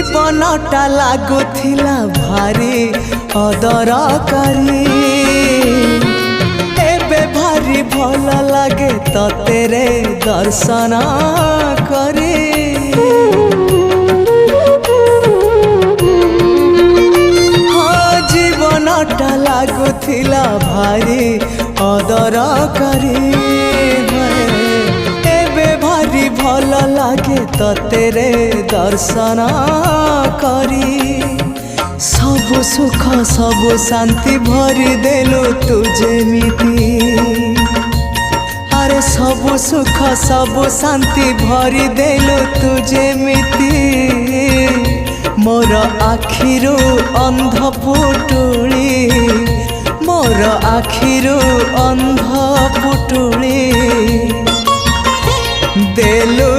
जीवनटा लागुथिला भारी अदरकारी एबे भारी भल लागे तते रे दर्शन करे। हाँ जीवनटा लागुथिला भारी अदरकारी भल लागे तते रे दर्शन करी। सबु सुख सबु शांति भरी देलु तू जेमिति अरे सबु सुख सबु शांति भरी देलु तू जेमिति मोर आखिरु अंध पुटुली मोर आखिरु अंध पुटुली देलु